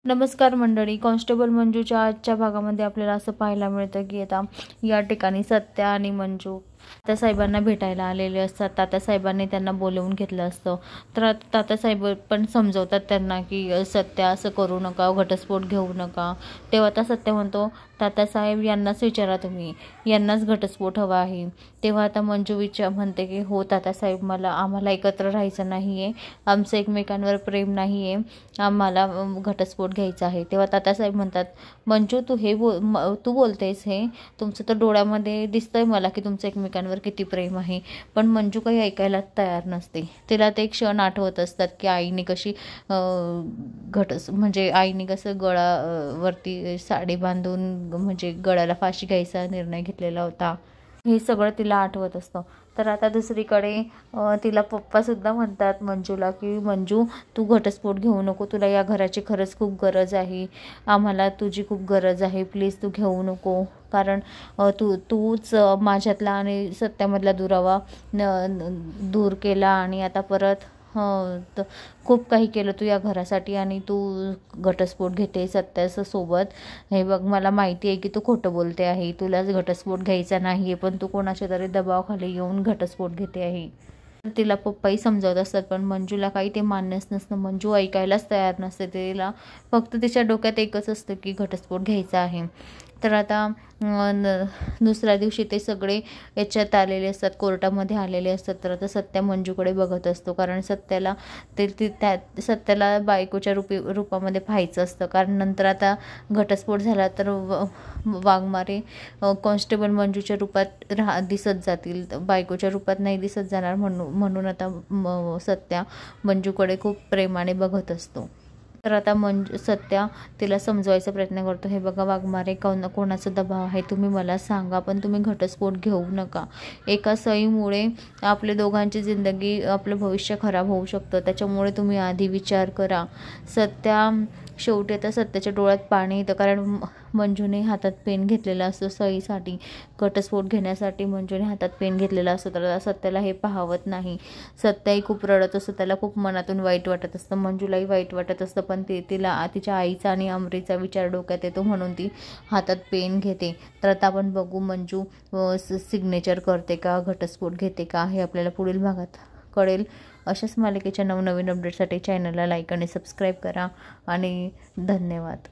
नमस्कार मंडळी, कॉन्स्टेबल मंजूच्या आजच्या भागामध्ये आपल्याला असं पाहायला मिळतं की आता या ठिकाणी सत्या आणि मंजू तात्यासाहेबांना भेटायला आलेले असतात। तात्यासाहेबांनी त्यांना बोलवून घेतलं असतं। तर तात्यासाहेब पण समजवतात त्यांना की सत्या असं करू नका, घटस्फोट घेऊ नका। तेव्हा आता सत्या म्हणतो, तात्यासाहेब यांनाच विचारा, तुम्ही यांनाच घटस्फोट हवा आहे। तेव्हा आता मंजू म्हणते की हो तात्यासाहेब, आम्हाला एकत्र राहायचं नाही आहे, आमचं एकमेकांवर प्रेम नाही आहे, आम्हाला घटस्फोट घ्यायचा आहे। तेव्हा तात्यासाहेब म्हणतात, मंजू तू बोलतेस हे, तुमचं तर डोळ्यामध्ये दिसतंय मला की तुमचं एकमेकांवर किती प्रेम आहे। पण मंजू काही ऐकायला तयार नसते। तिला ते क्षण आठवत असतात की आईने कशी आईने कसं गळावरती साडी बांधून म्हणजे गळ्याला फाशी घ्यायचा निर्णय घेतलेला होता, हे सगळं तिला आठवत असतं। तर आता दुसरीकडे तिला पप्पा सुद्धा म्हणतात मंजूला की मंजू, तू घटस्फोट घेऊ नको, तुला या घराची खरंच खूप गरज आहे, आम्हाला तुझी खूप गरज आहे, प्लीज तू घेऊ नको, कारण तूच माझ्यातला आणि सत्यामधला दुरावा दूर केला आणि आता परत खूप काही केलं तू या घरासाठी आणि तू घटस्फोट घेते सत्याच्या सोबत। हे बघ, मला माहिती आहे की तू खोटं बोलते आहे, तुलाच घटस्फोट घ्यायचा नाही आहे, पण तू कोणाच्या तरी दबावाखाली येऊन घटस्फोट घेते आहे। तिला पप्पाही समजावत असतात, पण मंजूला काही ते मान्यच नसतं। मंजू ऐकायलाच तयार नसते, तिला फक्त तिच्या डोक्यात एकच असतं की घटस्फोट घ्यायचा आहे। तर आता दुसऱ्या दिवशी ते सगळे याच्यात आलेले असतात, कोर्टामध्ये आलेले असतात। तर आता सत्या मंजूकडे बघत असतो, कारण सत्याला बायकोच्या रूपामध्ये पाहायचं असतं, कारण नंतर आता घटस्फोट झाला तर वाघमारे कॉन्स्टेबल मंजूच्या रूपात दिसत जातील, बायकोच्या रूपात नाही दिसत जाणार, म्हणून आता सत्या मंजूकडे खूप प्रेमाने बघत असतो। तर आता सत्या तिला समजवायचा प्रयत्न करतो, हे बघा वाघमारे, कोणाचा दबाव आहे तुम्ही मला सांगा, पण तुम्ही घटस्फोट घेऊ नका। एका सहीमुळे आपले दोघांची जिंदगी, आपलं भविष्य खराब होऊ शकतं, त्याच्यामुळे तुम्ही आधी विचार करा। शेवटी आता सत्याच्या डोळ्यात पाणी येतं, कारण मंजूने हातात पेन घेतलेला असतो सहीसाठी, घटस्फोट घेण्यासाठी मंजूने हातात पेन घेतलेला असतो। तर सत्याला हे पाहावत नाही, सत्याही खूप रडत असतो, त्याला खूप मनातून वाईट वाटत असतं, मंजूलाही वाईट वाटत असतं, पण तिला तिच्या आईचा आणि अमरीचा विचार डोक्यात येतो, म्हणून ती हातात पेन घेते। तर आता आपण बघू मंजू सिग्नेचर करते का, घटस्फोट घेते का, हे आपल्याला पुढील भागात कळेल। अशाच मालिकेच्या नवनवीन अपडेटसाठी चॅनलला लाईक आणि सबस्क्राईब करा आणि धन्यवाद।